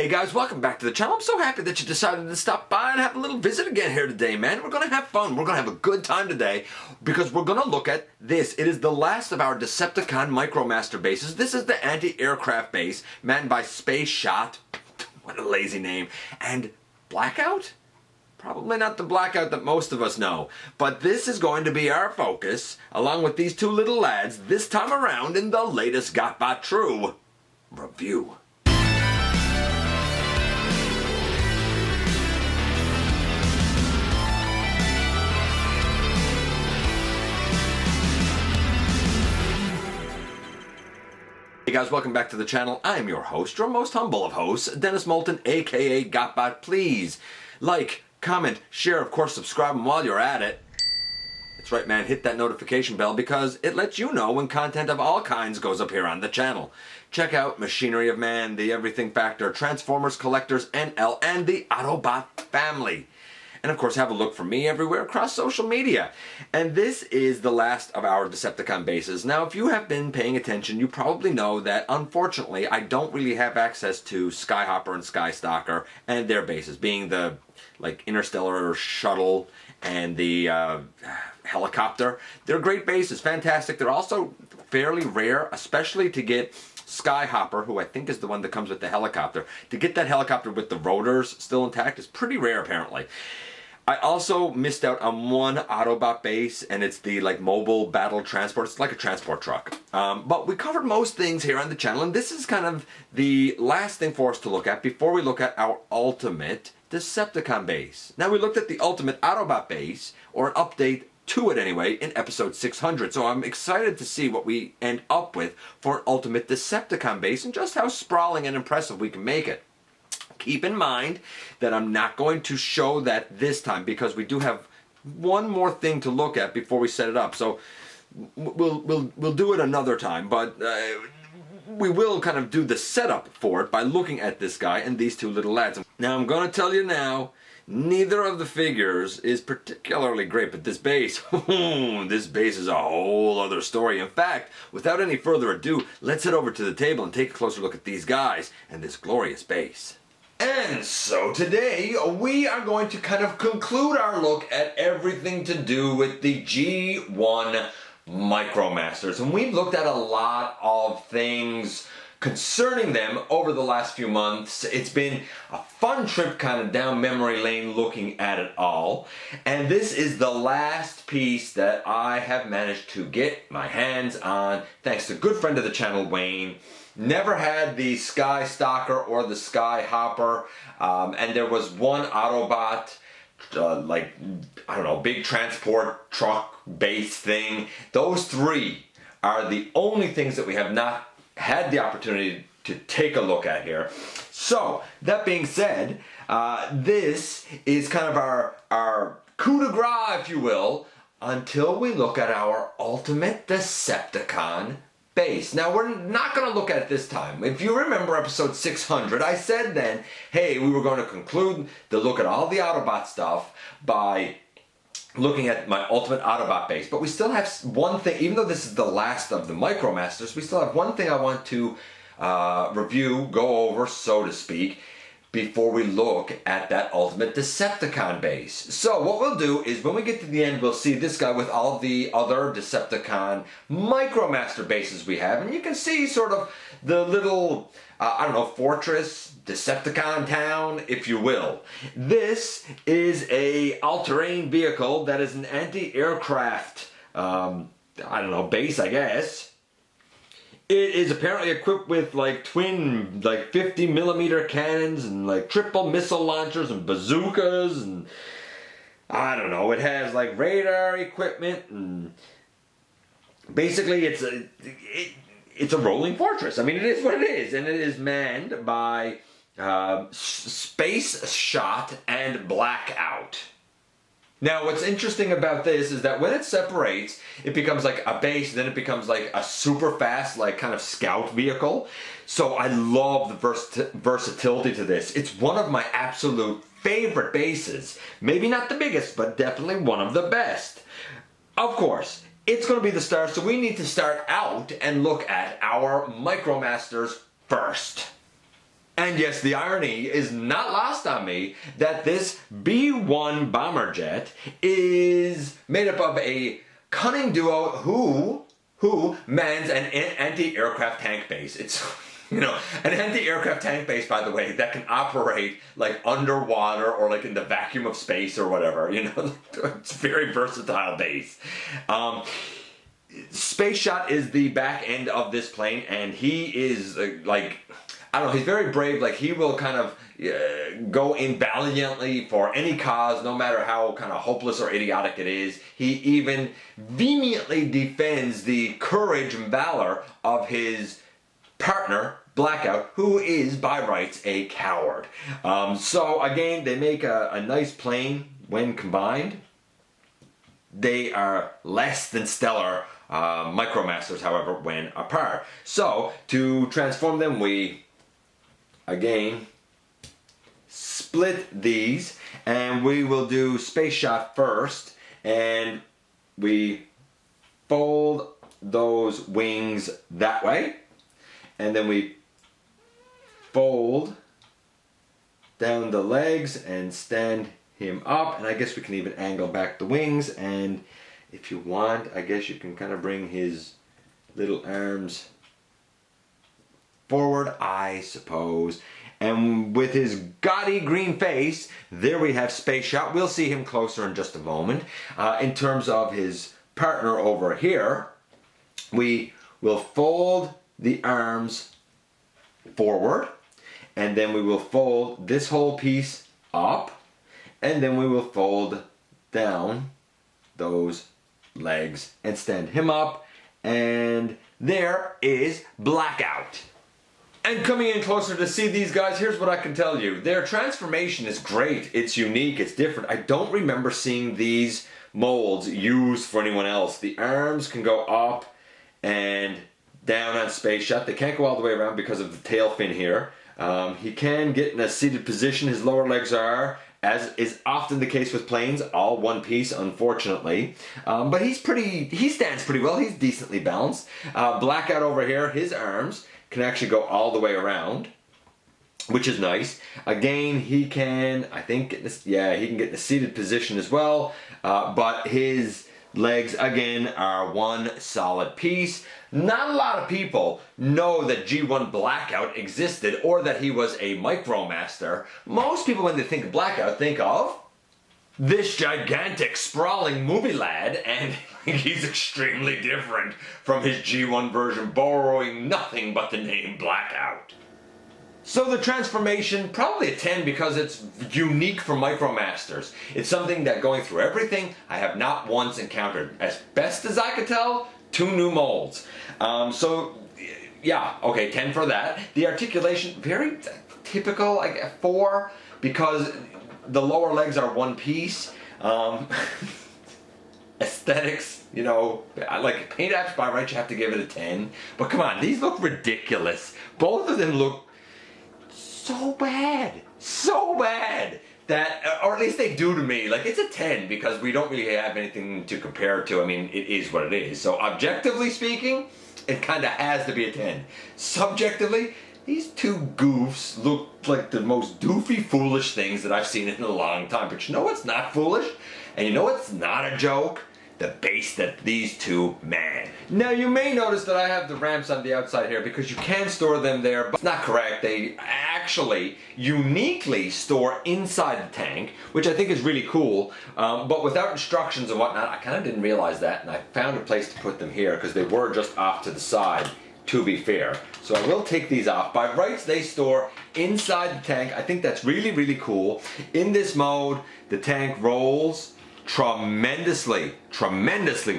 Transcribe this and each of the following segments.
Hey guys, welcome back to the channel. I'm so happy that you decided to stop by and have a little visit again here today, man. We're going to have fun. We're going to have a good time today because we're going to look at this. It is the last of our Decepticon Micromaster bases. This is the Anti-Aircraft Base manned by Spaceshot, what a lazy name, and Blackout? Probably not the Blackout that most of us know, but this is going to be our focus, along with these two little lads, this time around in the latest GotBot True review. Hey guys, welcome back to the channel. I'm your host, your most humble of hosts, Dennis Moulton, aka GotBot. Please like, comment, share, of course subscribe, and while you're at it, that's right man, hit that notification bell because it lets you know when content of all kinds goes up here on the channel. Check out Machinery of Man, The Everything Factor, Transformers Collectors NL, and the Autobot family. And of course have a look for me everywhere across social media. And this is the last of our Decepticon bases. Now if you have been paying attention, you probably know that unfortunately I don't really have access to Skyhopper and Skystalker and their bases, being the Interstellar Shuttle and the helicopter. They're great bases, fantastic. They're also fairly rare, especially to get Skyhopper, who I think is the one that comes with the helicopter. To get that helicopter with the rotors still intact is pretty rare apparently. I also missed out on one Autobot base, and it's the mobile battle transport. It's like a transport truck. But we covered most things here on the channel, and this is kind of the last thing for us to look at before we look at our ultimate Decepticon base. Now we looked at the ultimate Autobot base, or an update to it anyway, in episode 600. So I'm excited to see what we end up with for an ultimate Decepticon base and just how sprawling and impressive we can make it. Keep in mind that I'm not going to show that this time because we do have one more thing to look at before we set it up. So we'll do it another time, but we will kind of do the setup for it by looking at this guy and these two little lads. Now I'm going to tell you now, neither of the figures is particularly great, but this base, this base is a whole other story. In fact, without any further ado, let's head over to the table and take a closer look at these guys and this glorious base. And so today we are going to kind of conclude our look at everything to do with the G1 Micromasters. And we've looked at a lot of things concerning them over the last few months. It's been a fun trip kind of down memory lane looking at it all. And this is the last piece that I have managed to get my hands on, thanks to a good friend of the channel, Wayne. Never had the Skystalker or the Skyhopper, and there was one Autobot, I don't know, big transport truck base thing. Those three are the only things that we have not had the opportunity to take a look at here. So, that being said, this is kind of our coup de grace, if you will, until we look at our ultimate Decepticon base. Now, we're not going to look at it this time. If you remember episode 600, I said then, hey, we were going to conclude the look at all the Autobot stuff by looking at my ultimate Autobot base. But we still have one thing, even though this is the last of the Micromasters, we still have one thing I want to review, go over, so to speak, before we look at that ultimate Decepticon base. So what we'll do is when we get to the end, we'll see this guy with all the other Decepticon Micromaster bases we have. And you can see sort of the little, I don't know, fortress, Decepticon town, if you will. This is a all-terrain vehicle that is an anti-aircraft, I don't know, base, I guess. It is apparently equipped with twin 50mm cannons and triple missile launchers and bazookas, and I don't know, it has radar equipment, and basically it's a rolling fortress. I mean, it is what it is, and it is manned by Spaceshot and Blackout. Now, what's interesting about this is that when it separates, it becomes like a base, then it becomes like a super fast, kind of scout vehicle. So I love the versatility to this. It's one of my absolute favorite bases. Maybe not the biggest, but definitely one of the best. Of course, it's going to be the start, so we need to start out and look at our Micromasters first. And yes, the irony is not lost on me that this B-1 bomber jet is made up of a cunning duo who mans an anti-aircraft tank base. It's, you know, an anti-aircraft tank base, by the way, that can operate like underwater or like in the vacuum of space or whatever. You know, it's a very versatile base. Spaceshot is the back end of this plane, and he is like, I don't know, he's very brave. Like, he will kind of go in valiantly for any cause, no matter how kind of hopeless or idiotic it is. He even vehemently defends the courage and valor of his partner, Blackout, who is by rights a coward. So again, they make a nice plane when combined. They are less than stellar Micromasters, however, when apart. So to transform them, we again split these, and we will do Spaceshot first, and we fold those wings that way, and then we fold down the legs and stand him up, and I guess we can even angle back the wings, and if you want, I guess you can kind of bring his little arms forward, I suppose. And with his gaudy green face, there we have Spaceshot. We'll see him closer in just a moment. In terms of his partner over here, we will fold the arms forward, and then we will fold this whole piece up, and then we will fold down those legs and stand him up, and there is Blackout. And coming in closer to see these guys, here's what I can tell you. Their transformation is great, it's unique, it's different. I don't remember seeing these molds used for anyone else. The arms can go up and down on Spaceshot. They can't go all the way around because of the tail fin here. He can get in a seated position. His lower legs are, as is often the case with planes, all one piece, unfortunately. But he stands pretty well. He's decently balanced. Blackout over here, his arms can actually go all the way around, which is nice. Again, he can, I think, he can get in a seated position as well. But his legs, again, are one solid piece. Not a lot of people know that G1 Blackout existed or that he was a Micromaster. Most people, when they think of Blackout, think of this gigantic, sprawling movie lad, and he's extremely different from his G1 version, borrowing nothing but the name Blackout. So the transformation, probably a 10 because it's unique for Micromasters. It's something that, going through everything, I have not once encountered. As best as I could tell, 2 new molds. So yeah, okay, 10 for that. The articulation, very typical, like 4, because the lower legs are one piece. Aesthetics, you know, like paint apps by right, you have to give it a 10. But come on, these look ridiculous. Both of them look so bad that, or at least they do to me. Like, it's a 10 because we don't really have anything to compare it to. I mean, it is what it is. So objectively speaking, it kind of has to be a 10. Subjectively, these 2 goofs look like the most doofy, foolish things that I've seen in a long time. But you know what's not foolish? And you know what's not a joke? The base that these 2 man. Now you may notice that I have the ramps on the outside here because you can store them there, but it's not correct. They actually uniquely store inside the tank, which I think is really cool, but without instructions and whatnot. I kind of didn't realize that, and I found a place to put them here because they were just off to the side, to be fair. So I will take these off. By rights, they store inside the tank. I think that's really, really cool. In this mode, the tank rolls tremendously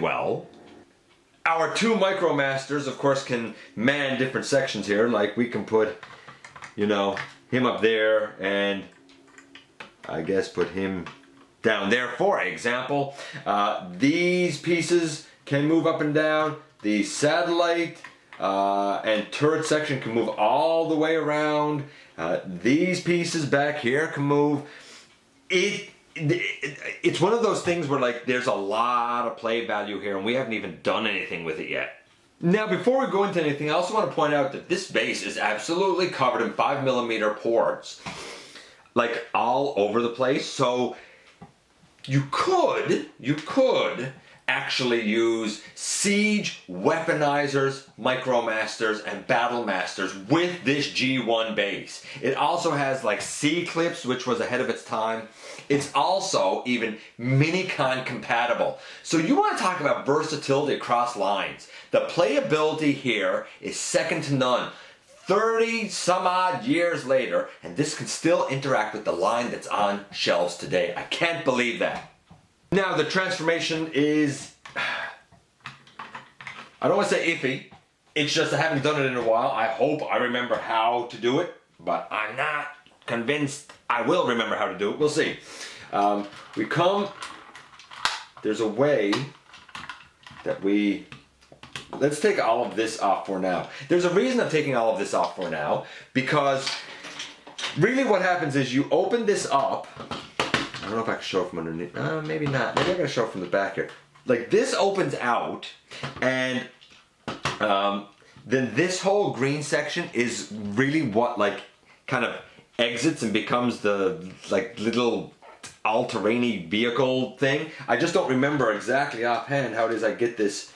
well. Our 2 Micromasters, of course, can man different sections here. Like, we can put, you know, him up there, and I guess put him down there, for example. These pieces can move up and down. The satellite and turret section can move all the way around. These pieces back here can move. It's one of those things where, like, there's a lot of play value here, and we haven't even done anything with it yet. Now, before we go into anything, I also want to point out that this base is absolutely covered in 5mm ports, like all over the place. So you could actually use Siege, Weaponizers, Micromasters, and Battlemasters with this G1 base. It also has like C-clips, which was ahead of its time. It's also even Minicon compatible. So you want to talk about versatility across lines. The playability here is second to none. 30 some odd years later, and this can still interact with the line that's on shelves today. I can't believe that. Now the transformation is, I don't want to say iffy, it's just I haven't done it in a while. I hope I remember how to do it, but I'm not convinced I will remember how to do it. We'll see. There's a way that let's take all of this off for now. There's a reason I'm taking all of this off for now, because really what happens is you open this up. I don't know if I can show it from underneath. Maybe not. Maybe I gotta show it from the back here. Like this opens out, and then this whole green section is really what like kind of exits and becomes the like little all-terrainy vehicle thing. I just don't remember exactly offhand how it is I get this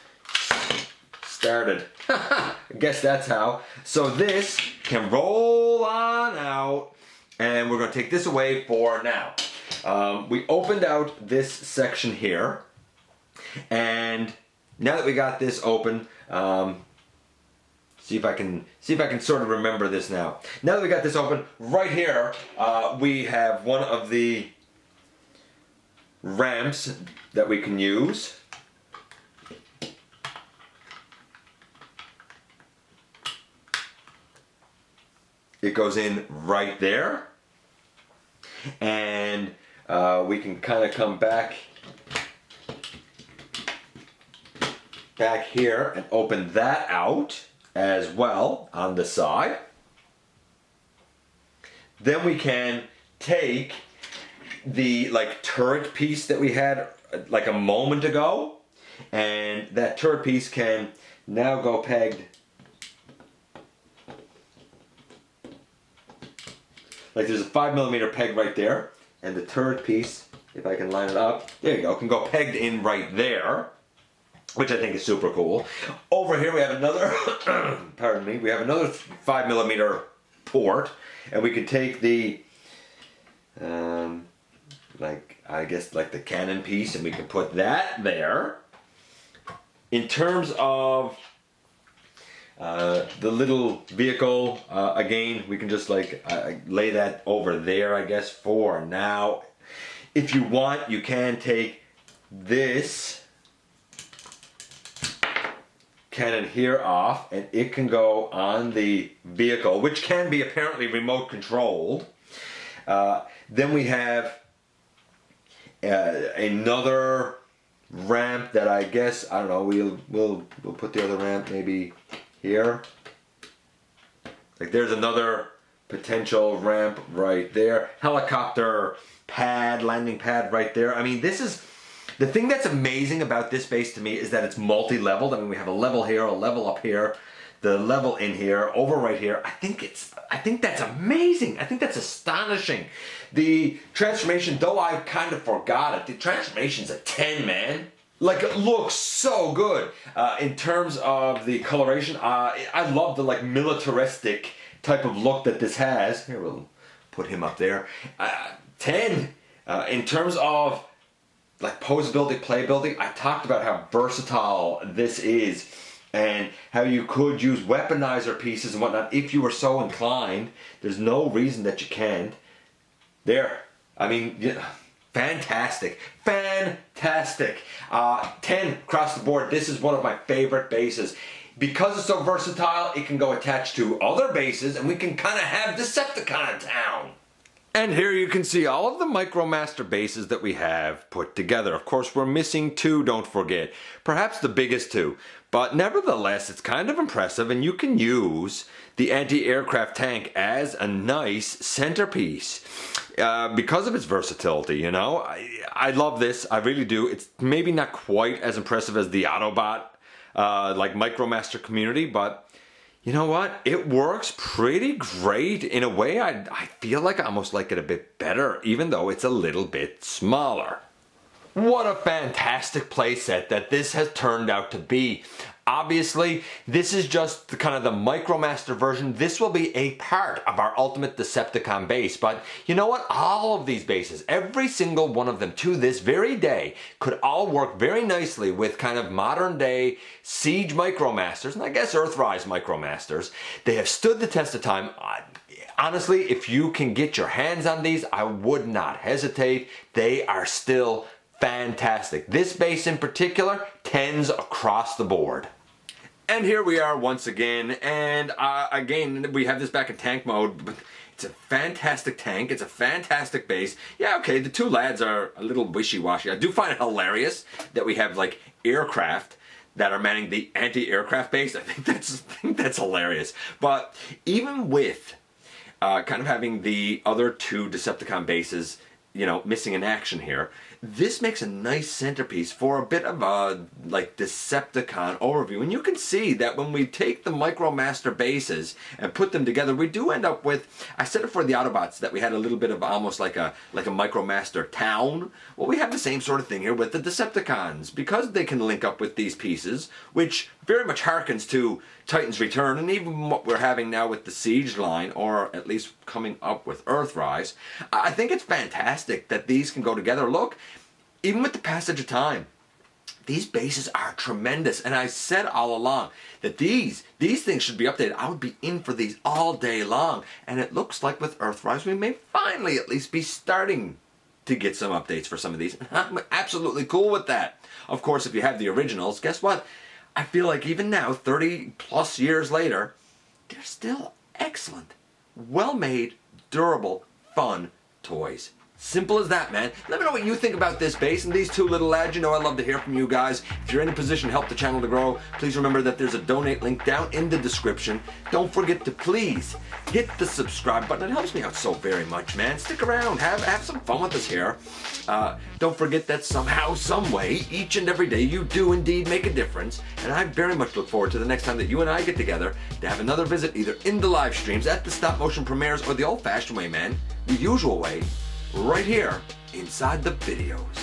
started. I guess that's how. So this can roll on out, and we're going to take this away for now. We opened out this section here, and now that we got this open, see if I can sort of remember this now. Now that we got this open, right here we have one of the ramps that we can use. It goes in right there, and we can kind of come back here and open that out as well on the side. Then we can take the like turret piece that we had like a moment ago, and that turret piece can now go pegged like there's a 5mm peg right there, and the turret piece, if I can line it up, there you go, can go pegged in right there, which I think is super cool. Over here we have another, pardon me, we have another 5mm port, and we can take the, like, I guess like the cannon piece, and we can put that there. In terms of the little vehicle, again, we can just like lay that over there, I guess, for now. If you want, you can take this cannon here off, and it can go on the vehicle, which can be apparently remote controlled. Then we have another ramp that I guess, I don't know, we'll put the other ramp maybe here. Like there's another potential ramp right there. Helicopter pad, landing pad right there. I mean, this is the thing that's amazing about this base to me, is that it's multi-leveled. I mean, we have a level here, a level up here, the level in here, over right here. I think that's amazing. I think that's astonishing. The transformation, though I kind of forgot it, the transformation's a 10, man. Like, it looks so good. In terms of the coloration, I love the like militaristic type of look that this has. Here, we'll put him up there. 10. In terms of like posability, playability, I talked about how versatile this is, and how you could use weaponizer pieces and whatnot if you were so inclined. There's no reason that you can't. There. I mean, yeah. Fantastic. Fantastic. 10 across the board. This is one of my favorite bases. Because it's so versatile, it can go attached to other bases, and we can kind of have Decepticon town. And here you can see all of the Micromaster bases that we have put together. Of course, we're missing 2, don't forget. Perhaps the biggest 2. But nevertheless, it's kind of impressive, and you can use the anti-aircraft tank as a nice centerpiece. Because of its versatility, you know. I love this, I really do. It's maybe not quite as impressive as the Autobot like Micromaster community, but you know what? It works pretty great. In a way, I feel like I almost like it a bit better, even though it's a little bit smaller. What a fantastic playset that this has turned out to be. Obviously, this is just kind of the Micromaster version. This will be a part of our Ultimate Decepticon base, but you know what? All of these bases, every single one of them to this very day, could all work very nicely with kind of modern day Siege Micromasters, and I guess Earthrise Micromasters. They have stood the test of time. Honestly, if you can get your hands on these, I would not hesitate. They are still fantastic. This base in particular, 10s across the board. And here we are once again, and again, we have this back in tank mode, but it's a fantastic tank, it's a fantastic base. Yeah, okay, the two lads are a little wishy-washy. I do find it hilarious that we have, like, aircraft that are manning the anti-aircraft base. I think that's hilarious. But even with kind of having the other two Decepticon bases, you know, missing in action here, this makes a nice centerpiece for a bit of a, like, Decepticon overview. And you can see that when we take the Micromaster bases and put them together, we do end up with, I said it for the Autobots, that we had a little bit of almost like a Micromaster town. Well, we have the same sort of thing here with the Decepticons, because they can link up with these pieces, which very much harkens to Titan's Return, and even what we're having now with the Siege line, or at least coming up with Earthrise. I think it's fantastic that these can go together. Look, even with the passage of time, these bases are tremendous, and I said all along that these things should be updated. I would be in for these all day long, and it looks like with Earthrise we may finally at least be starting to get some updates for some of these. I'm absolutely cool with that. Of course, if you have the originals, guess what? I feel like even now, 30 plus years later, they're still excellent, well-made, durable, fun toys. Simple as that, man. Let me know what you think about this base and these two little lads. You know I love to hear from you guys. If you're in a position to help the channel to grow, please remember that there's a donate link down in the description. Don't forget to please hit the subscribe button. It helps me out so very much, man. Stick around. Have some fun with us here. Don't forget that somehow, some way, each and every day you do indeed make a difference. And I very much look forward to the next time that you and I get together to have another visit, either in the live streams, at the stop motion premieres, or the old-fashioned way, man. The usual way. Right here inside the videos.